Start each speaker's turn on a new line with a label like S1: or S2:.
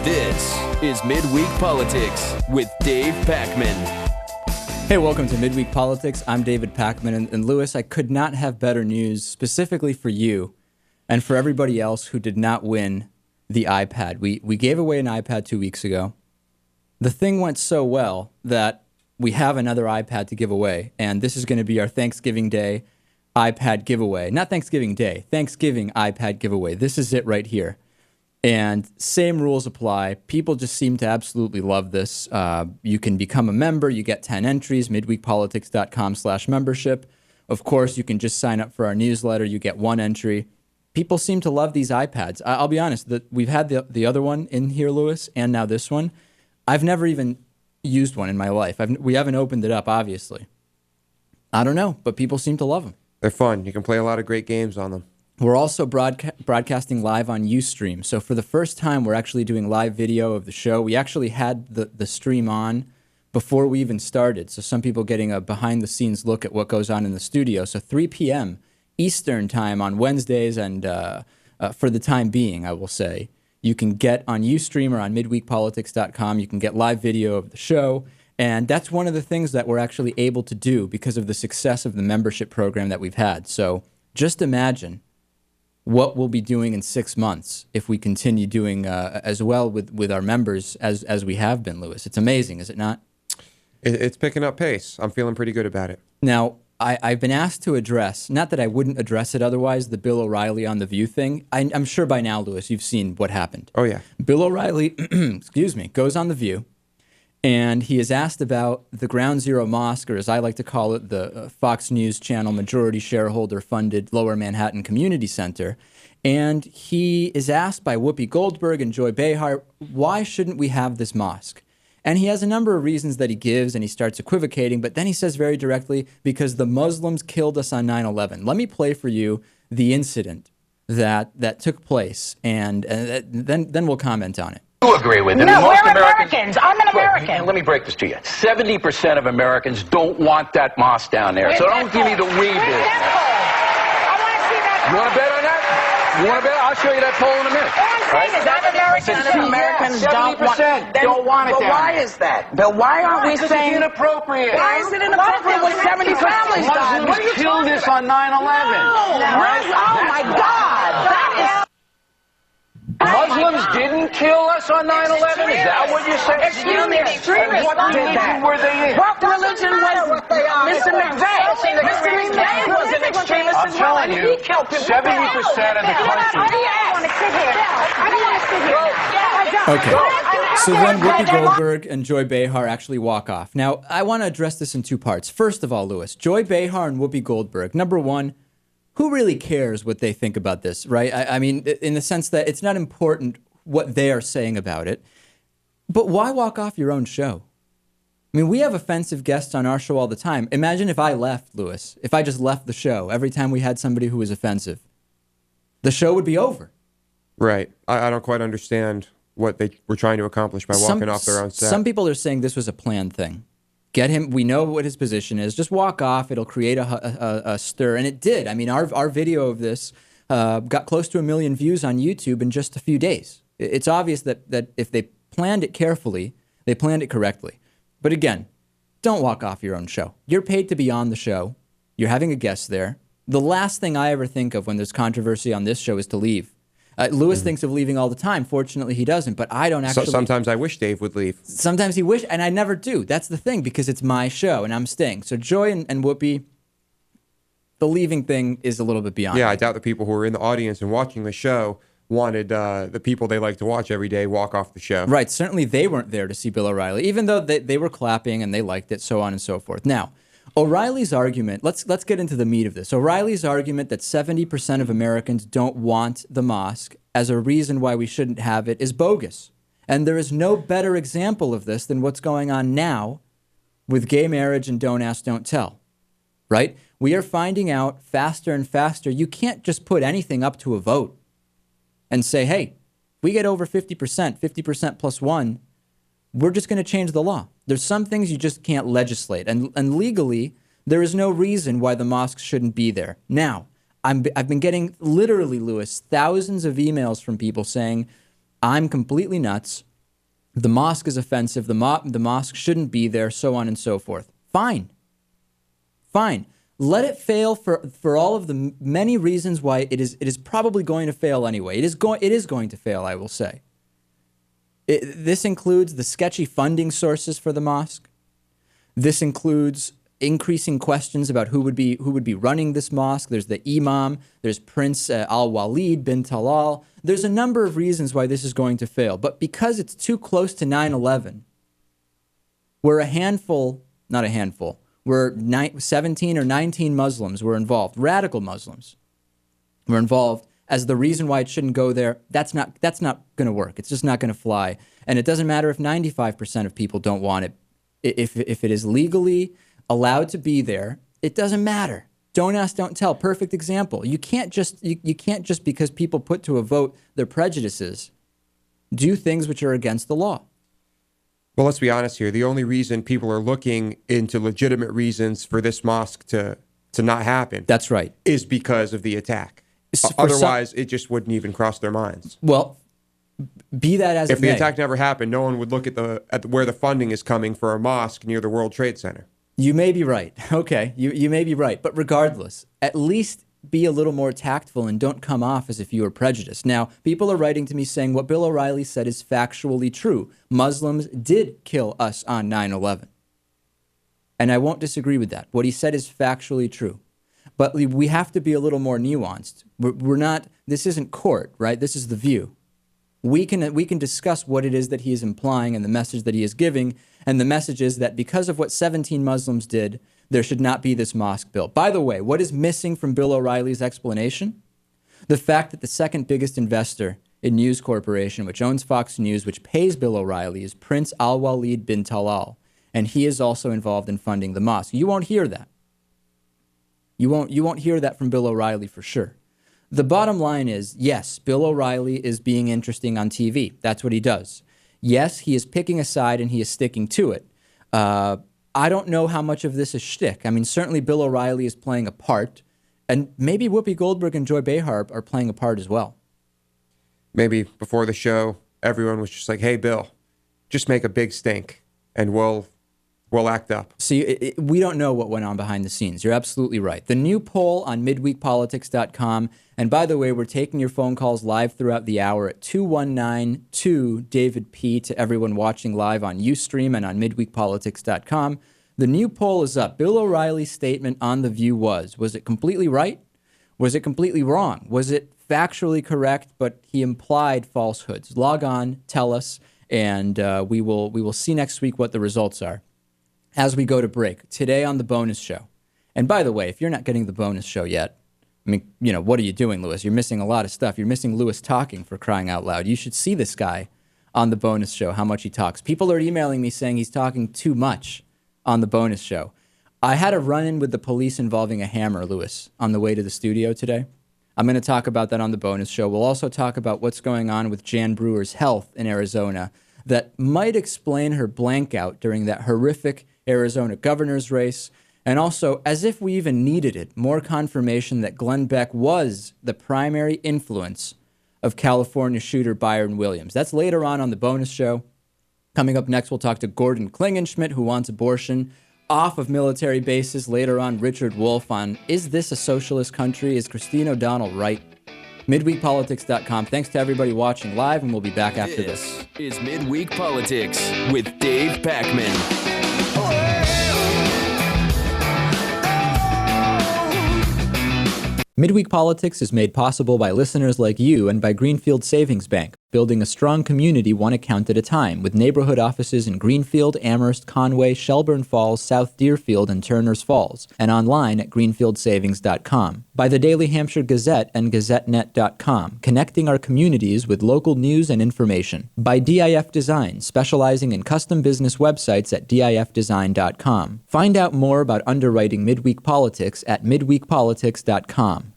S1: This is Midweek Politics with Dave Pakman.
S2: Hey, welcome to Midweek Politics. I'm David Pakman, and Lewis, I could not have better news specifically for you and for everybody else who did not win the iPad. We gave away an iPad 2 weeks ago. The thing went so well that we have another iPad to give away, and this is going to be our Thanksgiving Day iPad giveaway. Not Thanksgiving Day, Thanksgiving iPad giveaway. This is it right here. And same rules apply. People just seem to absolutely love this. You can become a member. You get 10 entries, midweekpolitics.com/membership. Of course, you can just sign up for our newsletter. You get one entry. People seem to love these iPads. I'll be honest, we've had the other one in here, Lewis, and now this one. I've never even used one in my life. We haven't opened it up, obviously. I don't know, but people seem to love them.
S3: They're fun. You can play a lot of great games on them.
S2: We're also broadcasting live on Ustream. So for the first time, we're actually doing live video of the show. We actually had the stream on before we even started. So some people getting a behind-the-scenes look at what goes on in the studio. So 3 p.m. Eastern time on Wednesdays, and for the time being, I will say, you can get on Ustream or on midweekpolitics.com. You can get live video of the show. And that's one of the things that we're actually able to do because of the success of the membership program that we've had. So just imagine what we'll be doing in 6 months if we continue doing as well with our members as we have been, Lewis. It's amazing, is it not?
S3: It's picking up pace. I'm feeling pretty good about it.
S2: Now, I've been asked to address, not that I wouldn't address it otherwise, the Bill O'Reilly on The View thing. I'm sure by now, Lewis, you've seen what happened.
S3: Oh, yeah.
S2: Bill O'Reilly, excuse me, goes on The View, and he is asked about the Ground Zero Mosque, or as I like to call it, the Fox News Channel majority shareholder-funded Lower Manhattan Community Center. And he is asked by Whoopi Goldberg and Behar, why shouldn't we have this mosque? And he has a number of reasons that he gives, and he starts equivocating, but then he says very directly, because the Muslims killed us on 9/11. Let me play for you the incident that took place, and then we'll comment on it.
S4: You agree with it.
S5: No, we're Americans. I'm an American.
S4: Let me break this to you. 70% of Americans don't want that mosque down there. So don't give me the we business.
S5: I want to see that.
S4: You want to bet on that? You want to bet? I'll show you that poll in a minute.
S5: All I'm saying is that Americans don't want it.
S4: But
S5: why is that? But why aren't we saying
S4: it's inappropriate?
S5: Why is it inappropriate when 70 families died?
S4: Muslims killed us on 9/11.
S5: Oh my God! That is.
S4: Muslims didn't kill us on 9/11? Is that what you're saying?
S5: Excuse me, extremists
S4: What
S5: did
S4: religion
S5: that.
S4: were they in?
S5: What religion was Mr. McVeigh? Mr. McVeigh was an extremist
S4: I'm
S5: as well,
S4: telling
S5: and
S4: you,
S5: he killed people.
S4: 70% of the country.
S5: I don't want to sit here. I don't want to sit here.
S2: Okay, so then Whoopi Goldberg and Joy Behar actually walk off. Now, I want to address this in two parts. First of all, Lewis, Joy Behar and Whoopi Goldberg, number one, who really cares what they think about this, right? I mean, in the sense that it's not important what they are saying about it, but why walk off your own show? I mean, we have offensive guests on our show all the time. Imagine if I left, Lewis, if I just left the show every time we had somebody who was offensive. The show would be over.
S3: Right. I don't quite understand what they were trying to accomplish by walking off their own set.
S2: Some people are saying this was a planned thing. Get him. We know what his position is. Just walk off. It'll create a stir. And it did. I mean, our video of this got close to 1 million views on YouTube in just a few days. It's obvious that if they planned it carefully, they planned it correctly. But again, don't walk off your own show. You're paid to be on the show. You're having a guest there. The last thing I ever think of when there's controversy on this show is to leave. Lewis thinks of leaving all the time. Fortunately, he doesn't, but I don't actually.
S3: So sometimes I wish Dave would leave.
S2: Sometimes he wish, and I never do. That's the thing, because it's my show, and I'm staying. So Joy and Whoopi, the leaving thing is a little bit beyond.
S3: Yeah,
S2: me.
S3: I doubt the people who were in the audience and watching the show wanted the people they like to watch every day walk off the show.
S2: Right. Certainly they weren't there to see Bill O'Reilly, even though they were clapping and they liked it, so on and so forth. Now, O'Reilly's argument, let's get into the meat of this. O'Reilly's argument that 70% of Americans don't want the mosque as a reason why we shouldn't have it is bogus. And there is no better example of this than what's going on now with gay marriage and don't ask, don't tell, right? We are finding out faster and faster. You can't just put anything up to a vote and say, hey, we get over 50% plus one, we're just going to change the law. There's some things you just can't legislate. And legally, there is no reason why the mosques shouldn't be there. Now, I've been getting, literally, Lewis, thousands of emails from people saying, I'm completely nuts. The mosque is offensive. The mosque shouldn't be there, so on and so forth. Fine. Let it fail for all of the many reasons why it is probably going to fail anyway. It is going to fail, I will say. This includes the sketchy funding sources for the mosque. This includes increasing questions about who would be running this mosque. There's the imam. There's Prince Al-Walid bin Talal. There's a number of reasons why this is going to fail. But because it's too close to 9/11, we're 17 or 19 Muslims were involved, radical Muslims were involved as the reason why it shouldn't go there. That's not going to work. It's just not going to fly. And it doesn't matter if 95% of people don't want it. If it is legally allowed to be there, it doesn't matter. Don't ask, don't tell. Perfect example. You can't just because people put to a vote their prejudices, do things which are against the law.
S3: Well, let's be honest here. The only reason people are looking into legitimate reasons for this mosque to not happen,
S2: that's right,
S3: is because of the attack. Otherwise, it just wouldn't even cross their minds.
S2: Well, be that as it may.
S3: If the attack never happened, no one would look at where the funding is coming for a mosque near the World Trade Center.
S2: You may be right. Okay, you may be right. But regardless, at least be a little more tactful and don't come off as if you were prejudiced. Now, people are writing to me saying what Bill O'Reilly said is factually true. Muslims did kill us on 9/11. And I won't disagree with that. What he said is factually true. But we have to be a little more nuanced. We're not, this isn't court, right? This is The View. We can discuss what it is that he is implying and the message that he is giving. And the message is that because of what 17 Muslims did, there should not be this mosque built. By the way, what is missing from Bill O'Reilly's explanation? The fact that the second biggest investor in News Corporation, which owns Fox News, which pays Bill O'Reilly, is Prince Al-Walid bin Talal. And he is also involved in funding the mosque. You won't hear that. You won't hear that from Bill O'Reilly for sure. The bottom line is, yes, Bill O'Reilly is being interesting on TV. That's what he does. Yes, he is picking a side and he is sticking to it. I don't know how much of this is shtick. I mean, certainly Bill O'Reilly is playing a part, and maybe Whoopi Goldberg and Joy Behar are playing a part as well.
S3: Maybe before the show, everyone was just like, hey, Bill, just make a big stink and we'll act up.
S2: See, we don't know what went on behind the scenes. You're absolutely right. The new poll on midweekpolitics.com. And by the way, we're taking your phone calls live throughout the hour at 219-2-DAVID-P to everyone watching live on Ustream and on midweekpolitics.com. The new poll is up. Bill O'Reilly's statement on The View was it completely right? Was it completely wrong? Was it factually correct, but he implied falsehoods? Log on, tell us, and we will see next week what the results are. As we go to break, today on the bonus show. And by the way, if you're not getting the bonus show yet, I mean, what are you doing, Lewis? You're missing a lot of stuff. You're missing Lewis talking, for crying out loud. You should see this guy on the bonus show, how much he talks. People are emailing me saying he's talking too much on the bonus show. I had a run-in with the police involving a hammer, Lewis, on the way to the studio today. I'm going to talk about that on the bonus show. We'll also talk about what's going on with Jan Brewer's health in Arizona that might explain her blank out during that horrific Arizona governor's race, and also, as if we even needed it, more confirmation that Glenn Beck was the primary influence of California shooter Byron Williams. That's later on the bonus show. Coming up next, we'll talk to Gordon Klingenschmidt, who wants abortion off of military bases. Later on, Richard Wolff on, is this a socialist country? Is Christine O'Donnell right? MidweekPolitics.com. Thanks to everybody watching live, and we'll be back after this.
S1: This is Midweek Politics with Dave Pakman.
S2: Midweek Politics is made possible by listeners like you and by Greenfield Savings Bank, building a strong community one account at a time, with neighborhood offices in Greenfield, Amherst, Conway, Shelburne Falls, South Deerfield, and Turners Falls, and online at greenfieldsavings.com. By the Daily Hampshire Gazette and GazetteNet.com, connecting our communities with local news and information. By DIF Design, specializing in custom business websites at DIFdesign.com. Find out more about underwriting Midweek Politics at midweekpolitics.com.